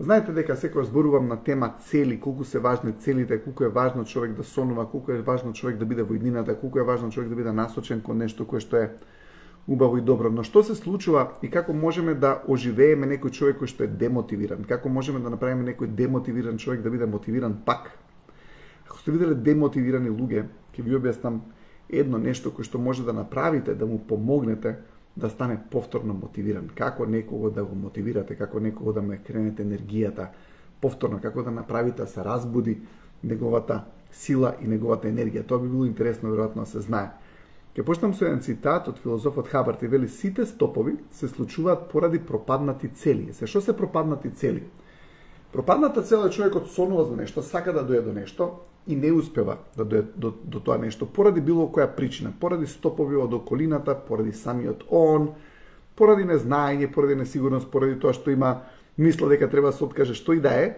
Знаете дека секогаш зборувам на тема цели, колку се важни целите, колку е важно човек да сонува, колку е важно човек да биде во иднината, колку е важно човек да биде насочен кон нешто кое што е убаво и добро. Но што се случува и како можеме да оживееме некој човек кој што е демотивиран? Како можеме да направиме некој демотивиран човек да биде мотивиран пак? Ако сте виделе демотивирани луѓе, ќе ви објаснам едно нешто кое што може да направите да му помогнете да стане повторно мотивиран. Како некого да го мотивирате, како некого да му кренете енергијата повторно, како да направите да се разбуди неговата сила и неговата енергија. Тоа би било интересно веројатно да се знае. Ќе почнам со еден цитат од филозофот Хабарт и вели: сите стопови се случуваат поради пропаднати цели. Што се пропаднати цели? Пропадната цел е човекот сонува за нешто, сака да дојде до нешто и не успева да дојде до тоа нешто поради било која причина, поради стопови од околината, поради самиот он, поради незнаење, поради несигурност, поради тоа што има мисла дека треба да се откаже, што и да е.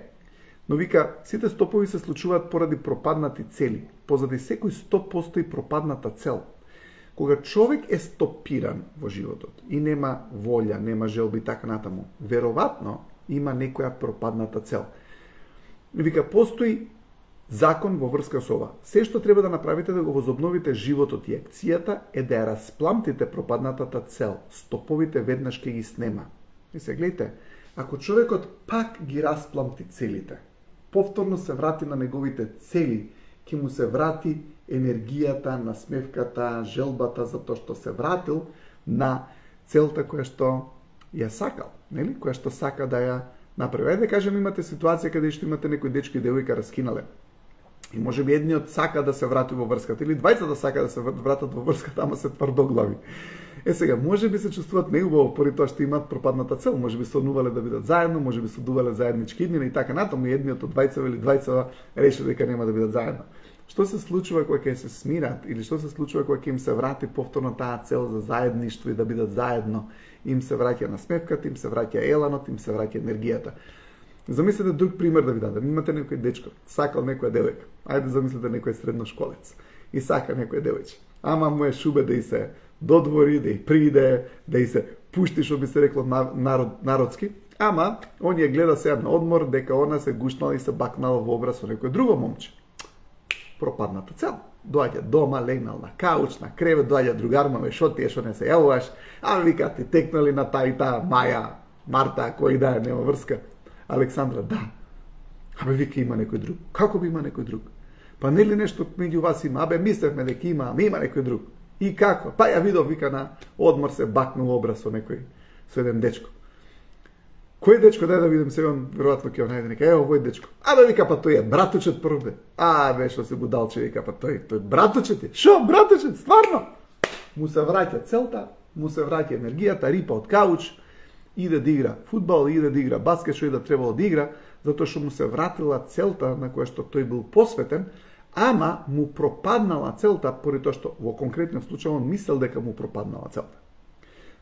Но вика, сите стопови се случуваат поради пропаднати цели. Позади секој стоп постои пропадната цел. Кога човек е стопиран во животот и нема волја, нема желби и така натаму, веројатно има некоја пропадната цел. И вика, постои закон во врска со ова. Се што треба да направите да го возобновите животот и акцијата е да ја распламтите пропаднатата цел. Стоповите веднаш ќе ги снема. И се гледате, ако човекот пак ги распламти целите, повторно се врати на неговите цели, ќе му се врати енергијата, насмевката, желбата, затоа што се вратил на целта која што ја сакал, нели? Која што сака да ја направи. Ајде да кажем, имате ситуација каде што имате некој дечко и девојка раскинале. И може би едниот сака да се врати во врската, или двајца да сака да се вратат во врската, ама се тврдоглави. Сега, може би се чувствуват неубаво поради тоа што имаат пропадната цел, може би сонувале да бидат заедно, може би судувале заеднички иднина и така натаму, и едниот од двајцава или двајцава реши дека нема да бидат заедно. Што се случува кога ќе се смират или што се случува кога ќе им се врати повторно таа цел за заедништво и да бидат заедно? Им се враќа насмевката, им се враќа еланот, им се враќа енергијата. Замислете друг пример да ви дадем. Имате некој дечко, сакал некоја девојка. Ајде замислете некој средношколец и сака некој девојче. Ама му е шубе да и се додвори, да и приде, да и се пушти, што би се рекло народски. Ама он ја гледа сега на одмор дека она се гушнала и се бакнала во образ со некој друго момче. Пропадната цел. Доаѓа дома, легнал на кауч, на кревет, доаѓа другар, ме шо ти е, шо не се јавуваш, а вика ти текнали на таа и таа Маја, Марта, кој да е, нема врска. Александра, да. Абе вика има некој друг. Како би има некој друг? Па нели нешто меѓу вас има? Абе мислевме дека има, ама има некој друг. И како? Па ја видов, вика, на одмор се бакнул образ со некој, со еден дечко. Кој дечко, дај да видим сега, веројатно ќе најде нека, ево овој дечко. Абе вика, па тој е братучет првде. Абе што се будалче, вика, па тој братучет е. Шо, братучет, стварно? Му се враќа целта, му се враќа енергијата, рипа од кауч, иде да игра фудбал, иде да игра баскет, што и да требало да игра, затоа што му се вратила целта на која што тој бил посветен, ама му пропаднала целта, поради тоа што во конкретниот случај он мислел дека му пропаднала целта.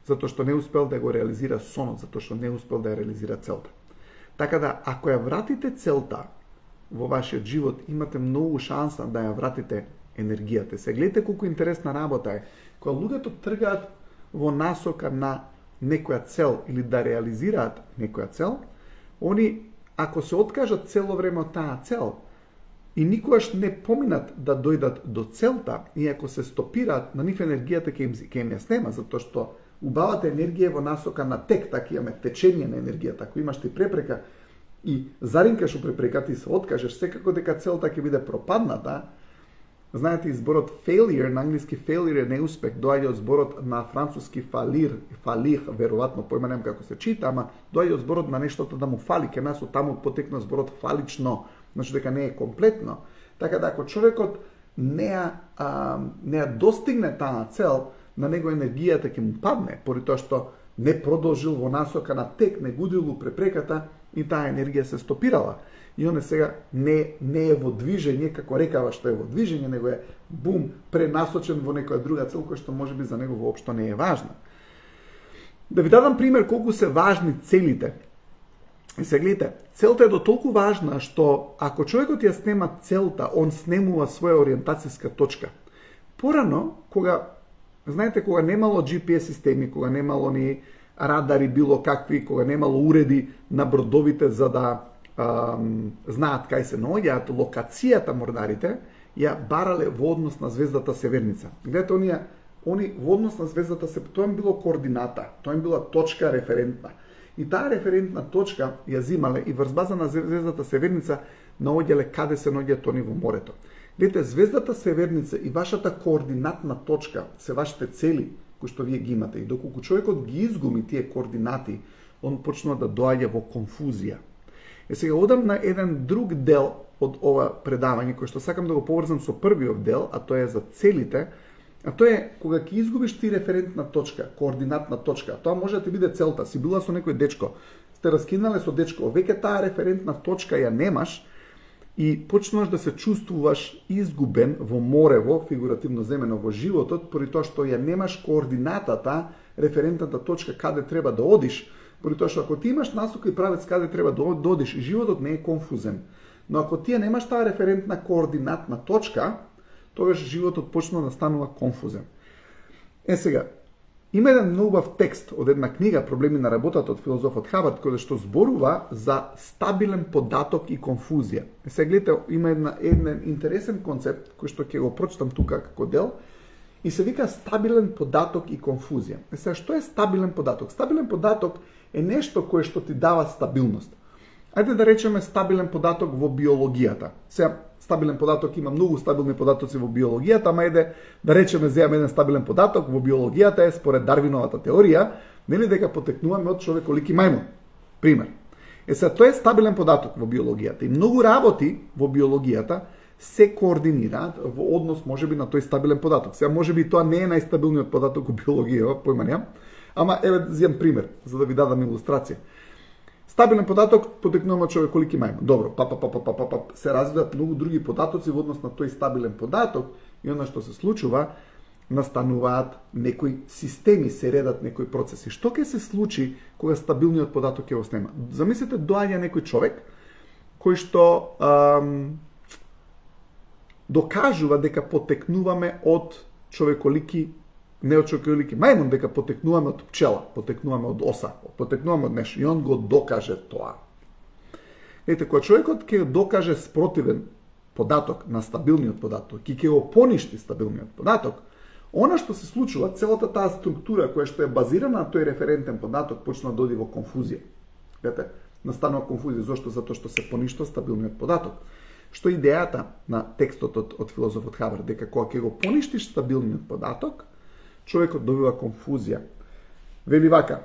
Затоа што не успел да го реализира сонот, затоа што не успел да ја реализира целта. Така да, ако ја вратите целта во вашиот живот, имате многу шанса да ја вратите енергијата. Се гледате колку интересна работа е. Кога луѓето тргаат во насока на некоја цел или да реализираат некоја цел, они, ако се откажат цело време од таа цел и никогаш не поминат да дојдат до целта, и ако се стопираат, на нив енергијата ќе им ја снема, затоа што убавата енергија е во насока на тек, така имаме течење на енергијата. Ако имаш ти препрека и заринкаш у препреката и се откажеш, секако дека целта ќе биде пропадната. Знаете, зборот failure, на англиски failure е неуспех, доаѓа од зборот на француски фалир, веројатно, појма немам како се чита, ама доаѓа од зборот на нештото да му фали, ке нас од таму потекна зборот фалично, значи дека не е комплетно. Така да ако човекот не ја достигне таа цел, на него енергијата ќе му падне, поради тоа што не продолжил во насока на тек, не гудил у препреката и таа енергија се стопирала. И он сега не е во движење, како рекава што е во движење, него е бум, пренасочен во некоја друга цел, која што може би за него воопшто не е важна. Да ви дадам пример колку се важни целите. И се гледате, целта е до толку важна што ако човекот ја снема целта, он снемува своја ориентацијска точка. Порано, кога, знаете, кога немало GPS системи, кога немало ни радари било какви, кога немало уреди на бродовите за да знаат кај се наоѓаат, локацијата морнарите ја барале во однос на звездата Северница. Гледате, они во однос на звездата тоа им било координата, тоа им била точка референтна. И таа референтна точка ја зимале и врз база на звездата Северница наоѓале каде се наоѓаат они во морето. Гледате, звездата Северница и вашата координатна точка се вашите цели кои што вие ги имате. И доколку човекот ги изгуби тие координати, он почнува да доаѓа во конфузија. Сега одам на еден друг дел од ова предавање, кој што сакам да го поврзам со првиот дел, а тоа е за целите, а тоа е кога ќе изгубиш ти референтна точка, координатна точка, тоа може да ти биде целта, си била со некој дечко, сте раскинале со дечко, веќе таа референтна точка ја немаш и почнуваш да се чувствуваш изгубен во морево, фигуративно земено во животот, поради тоа што ја немаш координатата, референтната точка каде треба да одиш, поради тоа што ако ти имаш насока и правец каде треба да одиш, животот не е конфузен. Но ако ти немаш таа референтна координатна точка, тогаш животот почнува да станува конфузен. Сега, има еден многу убав текст од една книга Проблеми на работата од филозофот Хабард, кој што зборува за стабилен податок и конфузија. Сега гледате, има еден интересен концепт кој што ќе го прочитам тука како дел и се вика стабилен податок и конфузија. Сега, што е стабилен податок? Стабилен податок е нешто кое што ти дава стабилност. Ајде да речеме стабилен податок во биологијата. Сега, стабилен податок има многу стабилни податоци во биологијата, ама ајде да речеме земаме еден стабилен податок во биологијата е според Дарвиновата теорија, нели дека потекнуваме од човеколики мајмун. Пример. Сега тоа е стабилен податок во биологијата и многу работи во биологијата се координираат во однос можеби на тој стабилен податок. Сега можеби тоа не е најстабилниот податок во биологија, појма немам, ама еве земам пример за да ви дадам илустрација. Стабилен податок потекнува од човеколики мајмун. Добро, се развиваат многу други податоци во однос на тој стабилен податок и она што се случува, настануваат некои системи, се редат некои процеси. Што ќе се случи кога стабилниот податок ќе го снема? Замислете, доаѓа некој човек кој што докажува дека потекнуваме од човеколики, не од човеколики мајмун, дека потекнуваме од пчела, потекнуваме од оса, потекнуваме од нешто. И он го докаже тоа. Ете, кога човекот ќе докаже спротивен податок на стабилниот податок и ќе го поништи стабилниот податок, она што се случува, целата таа структура која што е базирана на тој референтен податок почнува да оди во конфузија. Ете, настанува конфузија. Зошто? Затоа што се поништа стабилниот податок. Што е идејата на текстот од филозофот Хабард, дека кога ќе го поништиш стабилниот податок, човекот добива конфузија. Вели вака: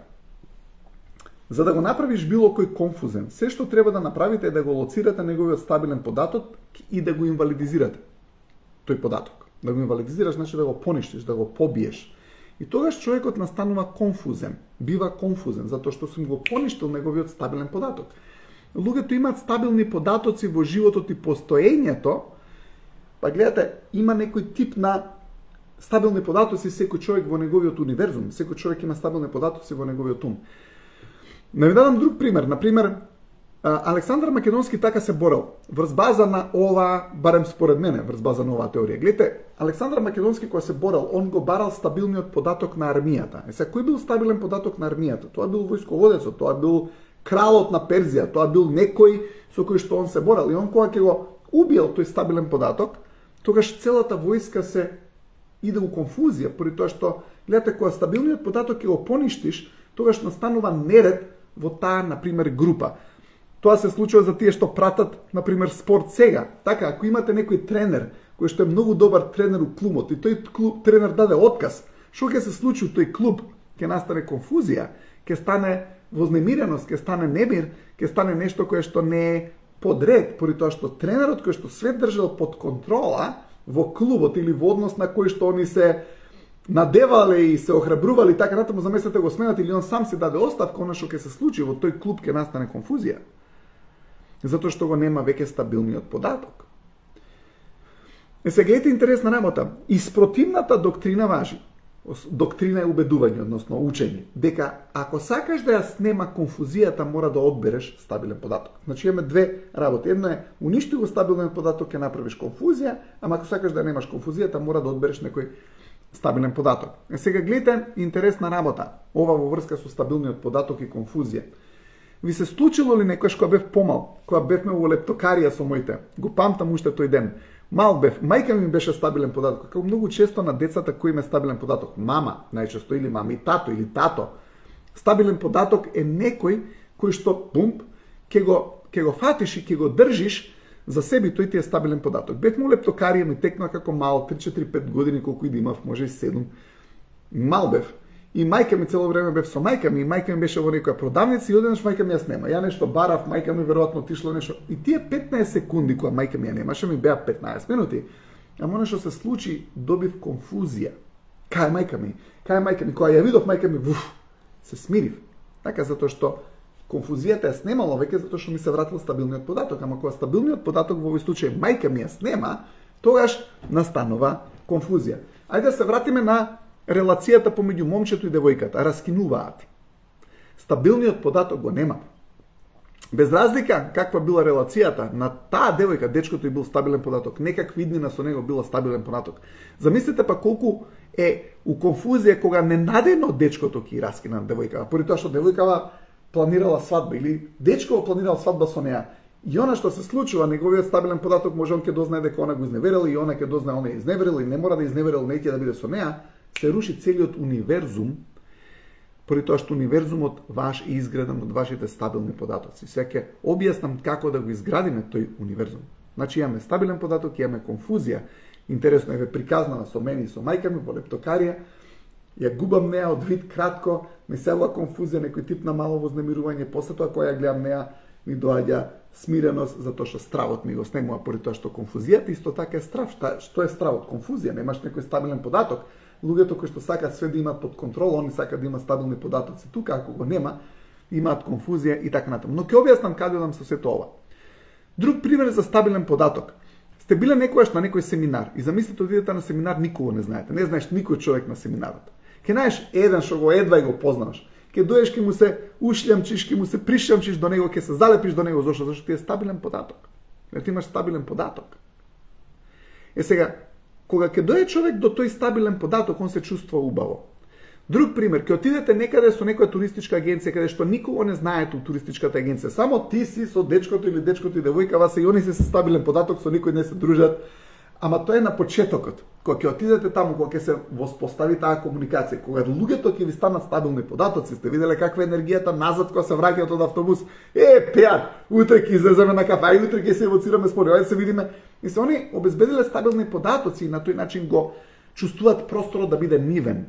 за да го направиш било кој конфузен, се што треба да направите е да го лоцирате неговиот стабилен податок и да го инвалидизирате. Тој податок. Да го инвалидизираш значи да го поништиш, да го побиеш. И тогаш човекот настанува конфузен, бива конфузен, затоа што сум го поништил неговиот стабилен податок. Луѓето имаат стабилни податоци во животот и постоењето, па гледате, има некој тип на стабилни податоци секој човек во неговиот универзум, секој човек има стабилни податоци во неговиот ум. Да ви дадам друг пример. Например, Александар Македонски така се борел врз база на ова, барем според мене, врз база на оваа теорија. Гледате, Александар Македонски кога се борел, он го барал стабилниот податок на армијата. Сега, кој бил стабилен податок на армијата? Тоа бил војсководецот, тоа бил кралот на Перзија, тоа бил некој со кој што он се борел. И он кога ќе го убил тој стабилен податок, тогаш целата војска се иде у конфузија, поради тоа што, гледате, кога стабилниот податок ќе го поништиш, тогаш настанува неред во таа, например, група. Тоа се случува за тие што пратат, например, спорт сега. Така, ако имате некој тренер, кој што е многу добар тренер у клубот, и тој тренер даде отказ, што ќе се случи у тој клуб? Ќе настане конфузија, ќе стане вознемиреност, ќе стане немир, ќе стане нешто кое што не е подред, поради тоа што тренерот кој што свет држал под контрола во клубот или во однос на кој што они се надевале и се охрабрували, така натаму замислете го сменат или он сам се даде оставка, она што ќе се случи во тој клуб ќе настане конфузија. Затоа што го нема веќе стабилниот податок. Сега гледате интересна работа. Испротивната доктрина важи. Доктрина е убедување, односно учење, дека ако сакаш да ја снема конфузијата, мора да одбереш стабилен податок. Значи имаме две работи. Едно е уништи го стабилен податок, ќе направиш конфузија, ама ако сакаш да немаш конфузијата, мора да одбереш некој стабилен податок. Сега гледате интересна работа. Ова во врска со стабилниот податок и конфузија. Ви се случило ли некојаш кога бев помал, кога бевме во лептокарија со моите? Го памтам уште тој ден. Мал бев, мајка ми беше стабилен податок. Како многу често на децата кои има стабилен податок, мама, најчесто или мама и тато или тато. Стабилен податок е некој кој што бумп ќе го фатиш и ќе го држиш за себе, тој ти е стабилен податок. Бевме во лептокарија, ми текна како мал, 3-4-5 години колку и да имав, може и 7. Мал бев. И мајка ми цело време бев со мајка ми, и мајка ми беше во некоја продавница и одеднаш мајка ми ја снема. Ја нешто барав, мајка ми веројатно отишло нешто. И тие 15 секунди кога мајка ми ја немаше, ми беа 15 минути. Ама нешто се случи, добив конфузија. Кај мајка ми? Кога ја видов мајка ми, се смирив. Така затоа што конфузијата ја снемало веќе затоа што ми се вратил стабилниот податок, ама кога стабилниот податок во овој случај мајка ми ја снема, тогаш настанува конфузија. Ајде да се вратиме на релацијата помеѓу момчето и девојката. Раскинуваат. Стабилниот податок го нема. Без разлика каква била релацијата, на таа девојка дечкото и бил стабилен податок, некаква иднина со него била стабилен податок. Замислете па колку е у конфузија кога ненадејно дечкото ќе раскина девојкава, поради тоа што девојкава планирала свадба или дечко планирал свадба со неа. И она што се случува, неговиот стабилен податок може он ќе дознае дека она го изневерила и она ќе дознае она изневерила и не мора да изневерил, не ќе да биде со неа, се руши целиот универзум, поради тоа што универзумот ваш е изграден од вашите стабилни податоци. Сега ќе објаснам како да го изградиме тој универзум. Значи имаме стабилен податок, имаме конфузија. Интересно е приказнала со мене и со мајка ми во лептокарија. Ја губам неа од вид кратко, ми села конфузија, некој тип на мало вознемирување, после тоа кога ја гледам неа, ми доаѓа смиреност затоа што стравот ми го снемува, поради тоа што конфузијата исто така е страв. Што е стравот? Конфузија, немаш некој стабилен податок. Луѓето кои што сакаат све да имаат под контрол, они сакаат да имаат стабилни податоци. Тука ако го нема, имаат конфузија и така натаму. Но ќе објаснам каде одам со сето ова. Друг пример за стабилен податок. Сте биле некојаш на некој семинар и замислите одидете на семинар, никого не знаете. Не знаеш никој човек на семинарот. Ке најдеш еден што го едва и го познаваш. Ке доеш, ке му се ушлямчиш, ке му се пришамчиш до него, ке се залепиш до него. Зошто? Зашто ти е стабилен податок. Jer ти имаш стабилен податок. Сега, кога ќе дое човек до тој стабилен податок, он се чувствува убаво. Друг пример, ќе отидете некаде со некоја туристичка агенција, каде што никого не знаете у туристичката агенција, само ти си со дечкото или дечкото и девојкава се и они се со стабилен податок, со никој не се дружат, ама тоа е на почетокот. Кога ќе отидете таму, кога ќе се воспостави таа комуникација, кога луѓето ќе ви станат стабилни податоци, сте виделе каква е енергијата назад кога се враќаат од автобус, пеат, утре ќе излеземе на кафе, утре ќе се евоцираме спори, ајде се видиме. И се они обезбедиле стабилни податоци и на тој начин го чувствуваат просторот да биде нивен.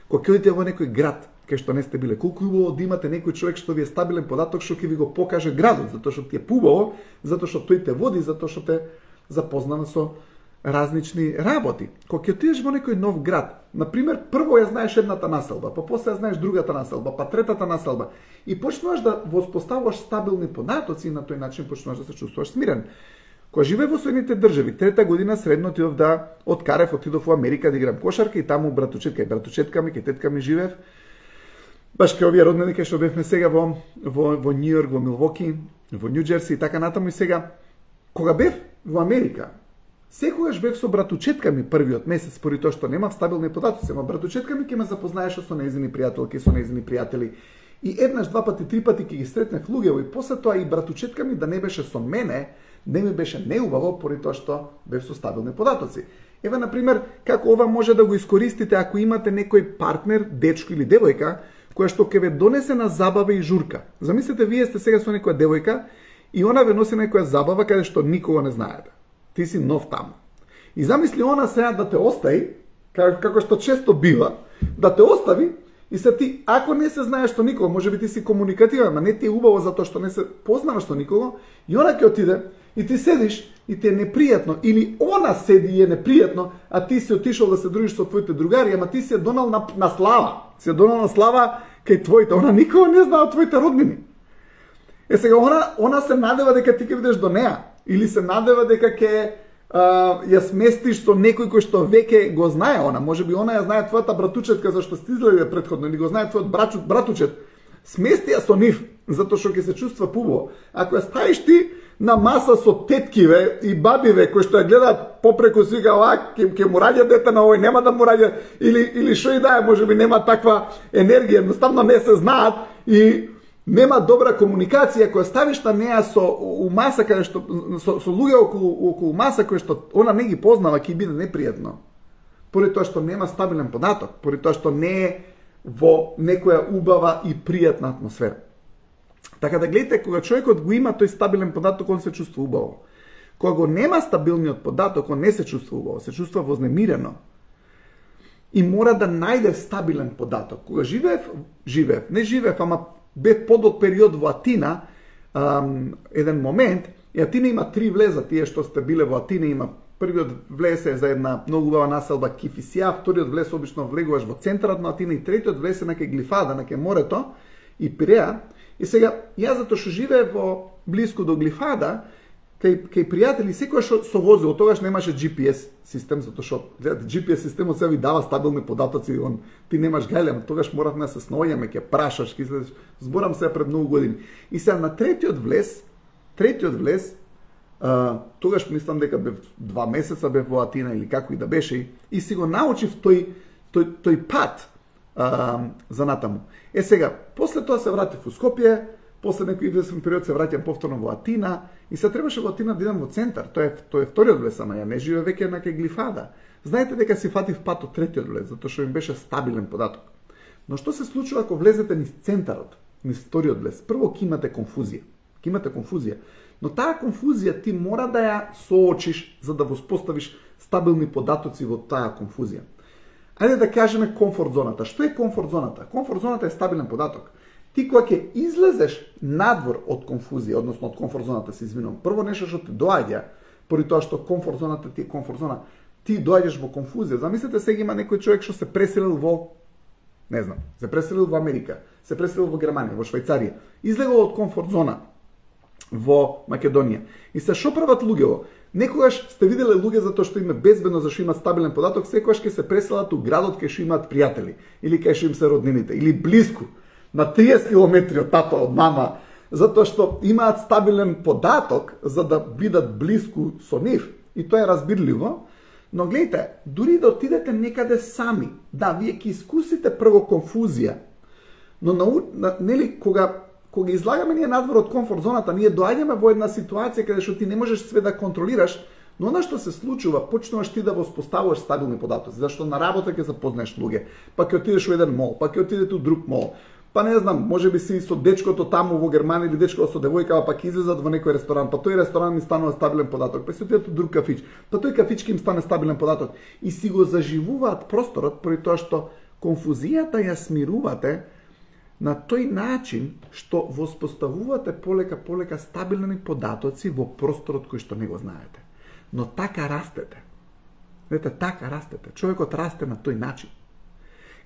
Кога ќе одите во некој град, кај што не сте биле, колку убаво да имате некој човек што ви е стабилен податок, што ќе ви го покаже градот, затоа што ти е убаво, затоа што тој те води, затоа што те запознава со различни работи. Кога ќе отидеш во некој нов град, например, прво ја знаеш едната населба, па после ја знаеш другата населба, па третата населба и почнуваш да воспоставуваш стабилни податоци и на тој начин почнуваш да се чувствуваш смирен. Кога живеев во Соединетите држави, трета година средно отидов од Карев отидов во Америка да играм кошарка и таму братучетка и братучетка ми, кај тетка ми живеев. Баш кај овие роднини кај што бевме сега во Њу Јорк, во Милвоки, во Њу Џерси и така натаму. И сега кога бев во Америка, секогаш бев со братучетка ми првиот месец, поради тоа што немав стабилни податоци, ама братучетка ми ќе ме запознаеше со нејзини пријателки, со нејзини пријатели. И еднаш, два пати, три пати ќе ги сретнев луѓево и после тоа и братучетка ми да не беше со мене, не ми беше неубаво поради тоа што бев со стабилни податоци. Еве, например, како ова може да го искористите ако имате некој партнер, дечко или девојка, која што ќе ве донесе на забава и журка. Замислете, вие сте сега со некоја девојка и она ве носи некоја забава каде што никого не знаете. Ти си нов таму. И замисли она сега да те остави, како што често бива, да те остави и се ти, ако не се знаеш со никого, може би ти си комуникативен, ама не ти е убаво затоа што не се познаваш со никого, и она ќе отиде и ти седиш и ти е непријатно, или она седи и е непријатно, а ти си отишол да се дружиш со твоите другари, ама ти си е донал на слава. Си е донал на слава кај твоите, она никого не знае од твоите роднини. Сега она се надева дека ти ќе бидеш до неа, или се надева дека ќе ја сместиш со некој кој што веќе го знае она. Може би она ја знае твојата братучетка зашто сте излегли претходно, или го знае твојот братучет. Смести ја со нив, затоа што ќе се чувства пубаво. Ако ја ставиш ти на маса со теткиве и бабиве кои што ја гледаат попреку сега ќе му раѓа дете на овој, нема да му раѓа или што и да е, можеби нема таква енергија, едноставно не се знаат и нема добра комуникација која ставиш на неа со маса каде што со луѓе околу маса кои што она не ги познава, ќе биде непријатно. Поради тоа што нема стабилен податок, поради тоа што не е во некоја убава и пријатна атмосфера. Така да гледате, кога човекот го има тој стабилен податок, он се чувствува убаво. Кога го нема стабилниот податок, он не се чувствува убаво, се чувствува вознемирено. И мора да најде стабилен податок. Кога не живеев, ама бев подолг период во Атина, еден момент, и Атина има 3 влеза, тие што сте биле во Атина, има првиот влез е за една многу убава населба Кифисија, вториот влез обично влегуваш во центарот на Атина и третиот влез е на кај Глифада, на кај морето и Пиреа. И сега, јас затоа што живеев во блиску до Глифада, кај пријатели, секојаш со возило, тогаш немаше GPS систем, затоа што GPS системот се ви дава стабилни податоци, ти немаш гајле, тогаш моравме да се сноѓаме, ќе прашаш, ќе следиш, зборам се пред многу години. И сега на третиот влез, тогаш мислам дека бев 2 месеца бев во Атина или како и да беше, и си го научив тој пат за натаму. Сега, после тоа се вратив во Скопје, после некој известен период се враќам повторно во Атина и се требаше во Атина да идам во центар. Тоа е вториот влез, ама ја не живеев веќе на кај Глифада. Знаете дека си фатив пат од третиот влез, затоа што им беше стабилен податок. Но што се случува ако влезете низ центарот, низ вториот влез? Прво ќе имате конфузија. Но таа конфузија ти мора да ја соочиш за да воспоставиш стабилни податоци во таа конфузија. Ајде да кажеме комфорт зоната. Што е комфорт зоната? Комфорт зоната е стабилен податок. Ти кога ќе излезеш надвор од конфузија, односно од комфорт зоната, се извинувам, прво нешто што ти доаѓа, поради тоа што комфорт зоната ти е комфорт зона, ти доаѓаш во конфузија. Замислете сега има некој човек што се преселил во, не знам, се преселил во Америка, се преселил во Германија, во Швајцарија, излегол од комфорт зона во Македонија. И се што прават луѓето? Некогаш сте виделе луѓе затоа што им е безбедно, зашто имаат стабилен податок, секогаш ќе се преселат у градот кај што имаат пријатели или кај што им се роднините или блиску на 30 километри од тато, од мама, затоа што имаат стабилен податок за да бидат блиску со нив. И тоа е разбирливо. Но гледайте, дури да отидете некаде сами, да, вие ќе искусите прво конфузија, но нели кога излагаме ние надвор од комфорт зоната, ние доаѓаме во една ситуација каде што ти не можеш све да контролираш, но она што се случува, почнуваш ти да воспоставуваш стабилни податоци, зашто на работа ќе запознаеш луѓе, па ќе отидеш во еден мол, па ќе отидете у друг мол. Па не знам, можеби си со дечкото таму во Германија или дечкото со девојкава, па ќе излезат во некој ресторан, па тој ресторан ми станува стабилен податок, па си отидат у друг кафич, па тој кафич ќе им стане стабилен податок и си го заживуваат просторот поради тоа што конфузијата ја смирувате на тој начин што воспоставувате полека стабилни податоци во просторот кој што не го знаете. Но така растете. Видите, така растете. Човекот расте на тој начин.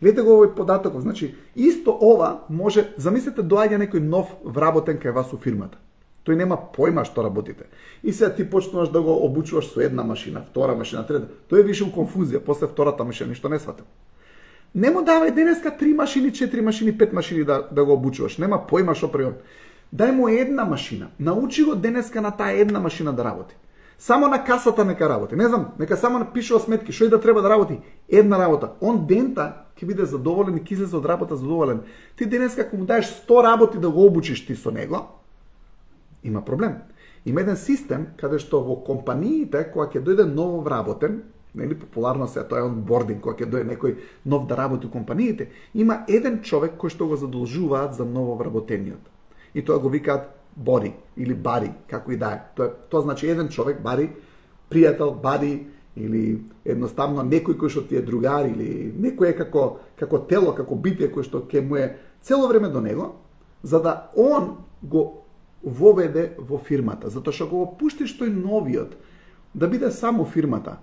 Гледате го овој податок, значи исто ова може, замислете доаѓа некој нов вработен кај вас у фирмата. Тој нема појма што работите. И сега ти почнуваш да го обучуваш со една машина, втора машина, трета. Тој е више у конфузија после втората машина, ништо не сватил. Не му давај денеска 3 машини, 4 машини, 5 машини да го обучуваш. Нема појма што прави он. Дај му една машина. Научи го денеска на таа една машина да работи. Само на касата нека работи. Не знам, нека само напишува сметки, што и да треба да работи. Една работа. Он дента ќе биде задоволен и ќе излезе од работа задоволен. Ти денеска ако му даеш 100 работи да го обучиш ти со него, има проблем. Има еден систем каде што во компаниите кога ќе дојде ново вработен, нели популарно се тоа е онбординг, кога ќе дојде некој нов да работи у компаниите, има еден човек кој што го задолжуваат за ново вработениот. И тоа го викаат бори или бари, како и да е. Тоа значи еден човек, бари, пријател, бари, или едноставно некој кој што ти е другар, или некој е како тело, како битие кој што ќе му е цело време до него, за да он го воведе во фирмата, затоа што го пуштиш тој новиот да биде само фирмата.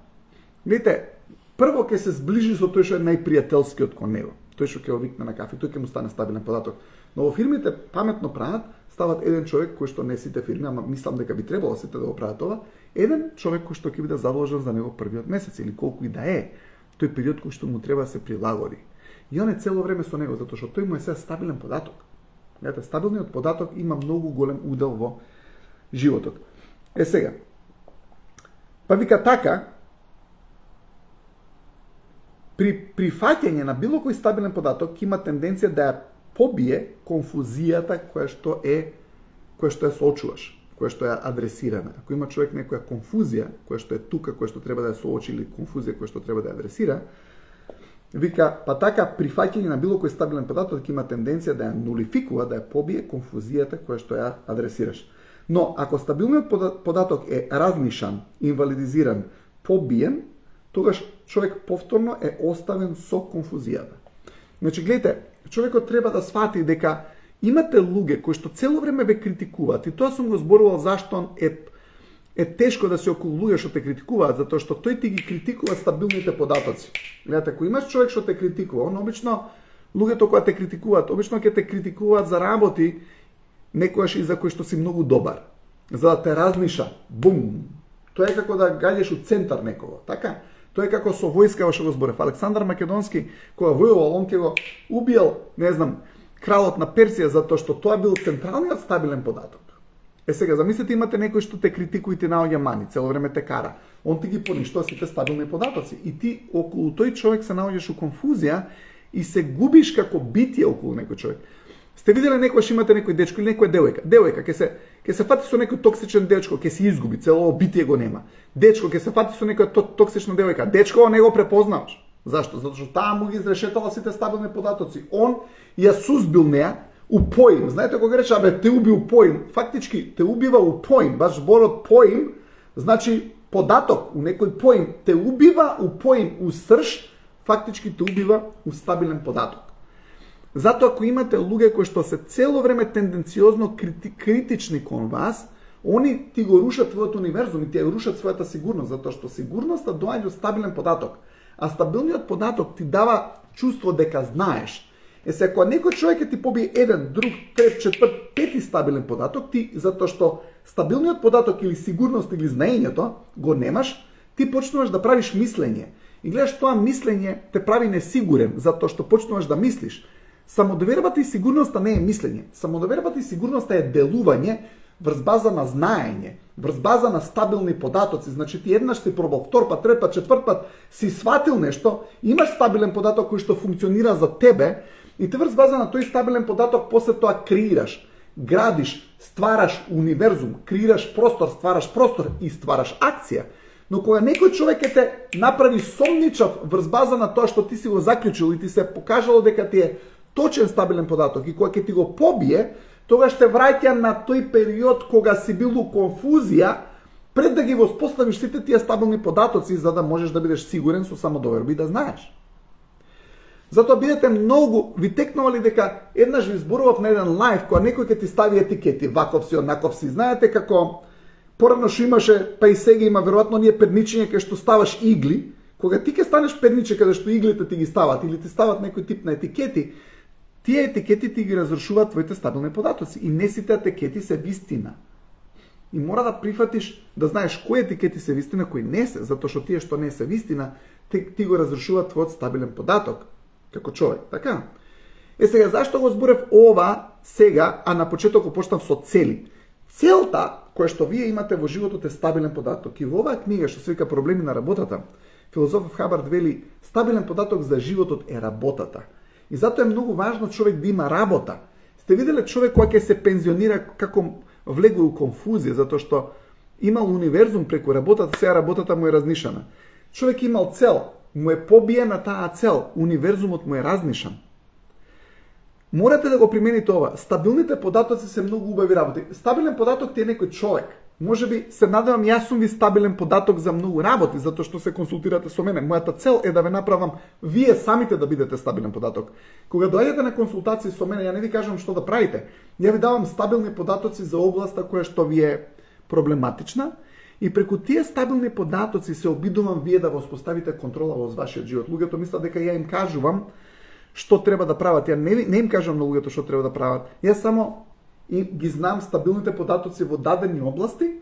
Видите, прво ќе се зближи со тој што е најпријателскиот кон него, тој што ќе го викне на кафе, тој ќе му стане стабилен податок. Но во фирмите паметно прават, стават еден човек кој што не сите фирми, ама мислам дека би требало сите да го прават тоа, еден човек кој што ќе биде задолжен за него првиот месец или колку и да е, тој период кој што му треба да се прилагоди. И он е цело време со него, затоа што тој му е сега стабилен податок. Знаете, стабилниот податок има многу голем удел во животот. Сега, па вика така, при прифаќање на било кој стабилен податок има тенденција да ја побие конфузијата која што ја соочуваш, која што ја адресираме. Ако има човек некоја конфузија, која што е тука, која што треба да ја соочи, или конфузија која што треба да ја адресира, вика, па така прифаќање на било кој стабилен податок има тенденција да ја нулификува, да ја побие конфузијата која што ја адресираш. Но ако стабилниот податок е разнишан, инвалидизиран, побиен, тогаш човек повторно е оставен со конфузијата. Значи, гледате, човекот треба да свати дека имате луѓе кои што цело време ве критикуваат, и тоа сум го зборувал зашто е тешко да се околу луѓе што те критикуваат, затоа што тој ти ги критикува стабилните податоци. Гледате, ако имаш човек што те критикува, он обично, луѓето кои те критикуваат, обично ќе те критикуваат за работи, некојаш и за кои што си многу добар, за да те разниша, бум. Тоа е како да гаѓаш у центар некого, така? Тоа е како со војска што го зборев. Александар Македонски, кога војувал, он ќе го убиел, не знам, кралот на Персија затоа што тоа бил централниот стабилен податок. Сега замислете, имате некој што те критикува и ти наоѓа мани, цело време те кара. Он ти ги поништува сите стабилни податоци и ти околу тој човек се наоѓаш у конфузија и се губиш како битие околу некој човек. Сте виделе некојаш имате некој дечко или некоја девојка. Девојка ќе се фати со некој токсичен дечко, ќе се изгуби, цело битие го нема. Дечко ќе се фати со некоја токсична девојка. Дечко не го препознаваш. Зашто? Затоа што таа му ги изрешетала сите стабилни податоци. Он ја сузбил неа у поим. Знаете кога рече, те уби у поим, фактички те убива у поим. Баш зборот поим значи податок, у некој поим те убива у поим, у срж, фактички те убива у стабилен податок. Затоа ако имате луѓе кои што се цело време тенденциозно критични кон вас, они ти го рушат твојот универзум и ти ја рушат својата сигурност, затоа што сигурноста доаѓа од стабилен податок, а стабилниот податок ти дава чувство дека знаеш. Се ако некој човек ти побие еден, друг, трет, четврт, пети стабилен податок, ти затоа што стабилниот податок или сигурност или знаењето го немаш, ти почнуваш да правиш мислење. И гледаш, тоа мислење те прави несигурен, затоа што почнуваш да мислиш. Самодовербата и сигурноста не е мислење. Самодовербата и сигурноста е делување врз база на знаење, врз база на стабилни податоци. Значи ти еднаш си пробал, втор пат, трет пат, четврт пат си сватил нешто, имаш стабилен податок кој што функционира за тебе и ти врз база на тој стабилен податок после тоа креираш, градиш, ствараш универзум, креираш простор, ствараш простор и ствараш акција. Но кога некој човек те направи сомничав врз база на тоа што ти си го заклучил и ти се покажало дека ти е точен стабилен податок и кога ќе ти го побие, тогаш те враќа на тој период кога си бил у конфузија пред да ги воспоставиш сите тие стабилни податоци за да можеш да бидеш сигурен со самодоверба и да знаеш. Затоа бидете многу, ви текнували дека еднаш ви зборував на еден лайв кога некој ќе ти стави етикети, ваков си, онаков си. Знаете како порано што имаше, па и сега има веројатно ние перничење кај што ставаш игли, кога ти ќе станеш перниче каде што иглите ти ги стават или ти стават некој тип на етикети, тие етикети ти ги разрушуваат твоите стабилни податоци и не сите етикети се вистина. И мора да прифатиш, да знаеш кои етикети се вистина, кои не се, затоа што тие што не се вистина, ти го разрушуваат твојот стабилен податок како човек, така? Сега зашто го зборев ова сега, а на почеток почнав со цели? Целта која што вие имате во животот е стабилен податок. И во оваа книга што се вика Проблеми на работата, филозофов Хабард вели стабилен податок за животот е работата. И затоа е многу важно човек да има работа. Сте виделе човек кој ќе се пензионира како влегува у конфузија, затоа што имал универзум преку работата, сега работата му е разнишана. Човек имал цел, му е побиена таа цел, универзумот му е разнишан. Морате да го примените ова. Стабилните податоци се многу убави работи. Стабилен податок ти е некој човек. Може би се надевам, јас сум ви стабилен податок за многу работи, затоа што се консултирате со мене. Мојата цел е да ве направам вие самите да бидете стабилен податок. Кога доаѓате на консултации со мене, ја не ви кажам што да правите. Ја ви давам стабилни податоци за областа која што ви е проблематична и преку тие стабилни податоци се обидувам вие да воспоставите контрола во вашиот живот. Луѓето мислат дека ја им кажувам што треба да прават. Ја не им кажам на луѓето што треба да прават. Јас само и ги знам стабилните податоци во дадени области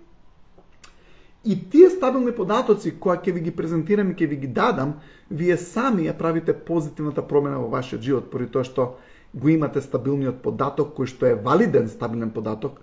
и тие стабилни податоци кои ќе ви ги презентирам и ќе ви ги дадам, вие сами ја правите позитивната промена во вашиот живот, поради тоа што го имате стабилниот податок кој што е валиден стабилен податок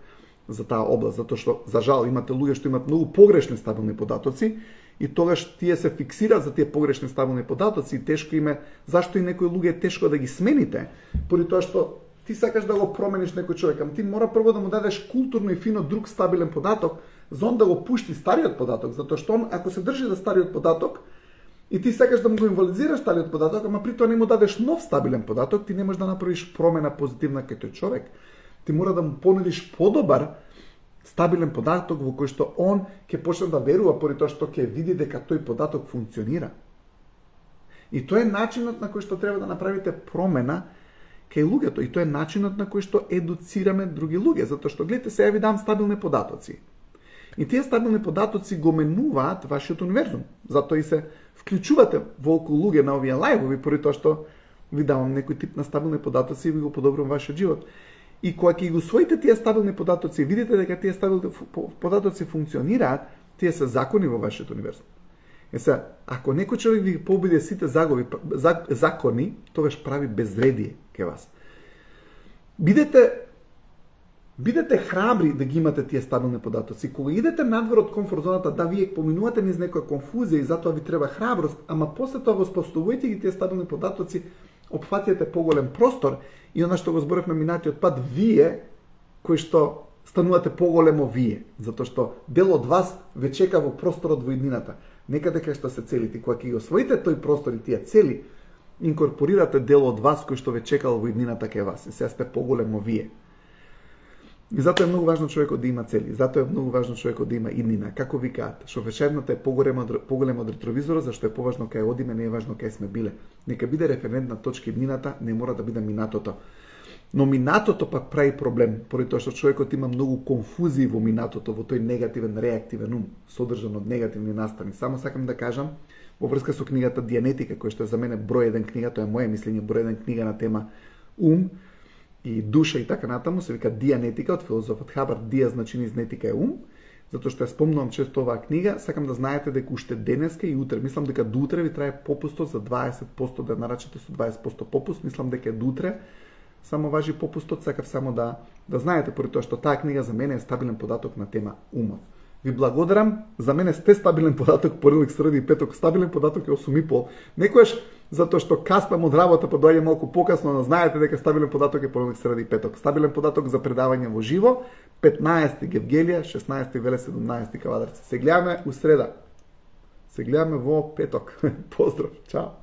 за таа област, затоа што за жал имате луѓе што имаат многу погрешни стабилни податоци и тогаш тие се фиксираат за тие погрешни стабилни податоци и тешко име, зашто и некои луѓе е тешко да ги смените, поради тоа што ти сакаш да го промениш некој човек, ама ти мора прво да му дадеш културно и фино друг стабилен податок, за он да го пушти стариот податок, затоа што он ако се држи за стариот податок и ти сакаш да му го инвалидизираш стариот податок, ама при тоа не му дадеш нов стабилен податок, ти не можеш да направиш промена позитивна кај тој човек. Ти мора да му понудиш подобар стабилен податок во кој што он ќе почне да верува поради тоа што ќе види дека тој податок функционира. И тоа е начинот на кој што треба да направите промена кај луѓето и тоа е начинот на кој што едуцираме други луѓе, затоа што гледате сега ви дам стабилни податоци. И тие стабилни податоци го менуваат вашиот универзум. Затоа и се вклучувате во околу луѓе на овие лајвови поради тоа што ви давам некој тип на стабилни податоци и ви го подобрувам вашиот живот. И кога ќе ги усвоите тие стабилни податоци и видите дека тие стабилни податоци функционираат, тие се закони во вашиот универзум. Сега, ако некој човек ви победи сите закони, тогаш прави безредие кај вас. Бидете храбри да ги имате тие стабилни податоци. Кога идете надвор од комфорт зоната, да вие поминувате низ некоја конфузија и затоа ви треба храброст, ама после тоа го споставувајте ги тие стабилни податоци, опфатите поголем простор и она што го зборевме минатиот пат, вие кои што станувате поголемо вие, затоа што дел од вас ве чека во просторот во иднината. Некаде кај што се целите, кога ќе ги освоите тој простор и тие цели, инкорпорирате дел од вас кој што ве чекал во иднината кај вас и сега сте поголемо вие. И затоа е многу важно човекот да има цели, затоа е многу важно човекот да има иднина. Како викаат, шофешерната е поголема од ретровизорот, зашто е поважно кај одиме, не е важно кај сме биле. Нека биде референтна точка иднината, не мора да биде минатото. Но минатото пак прави проблем, поради тоа што човекот има многу конфузии во минатото, во тој негативен, реактивен ум, содржан од негативни настани. Само сакам да кажам, во врска со книгата Дианетика, која што е за мене број 1 книга, тоа е моје мислење, број 1 книга на тема ум и душа и така натаму, се вика Дианетика од филозофот Хабар. Дија значи низ нетика е ум, затоа што ја спомнувам често оваа книга, сакам да знаете дека уште денеска и утре, мислам дека до утре ви трае попустот за 20% да нарачате со 20% попуст, мислам дека е до утре. Само важи попустот, сакав само да знаете, поради тоа што таа книга за мене е стабилен податок на тема умот. Ви благодарам, за мене сте стабилен податок, понеделник, среда и петок, стабилен податок е 8,5. Некојаш затоа што каснам од работа, па доаѓам малку покасно, но знаете дека стабилен податок е понеделник, среда и петок. Стабилен податок за предавање во живо, 15 Гевгелија, 16 Веле, 17 Кавадарци. Се гледаме у среда. Се гледаме во петок. Поздрав, чао.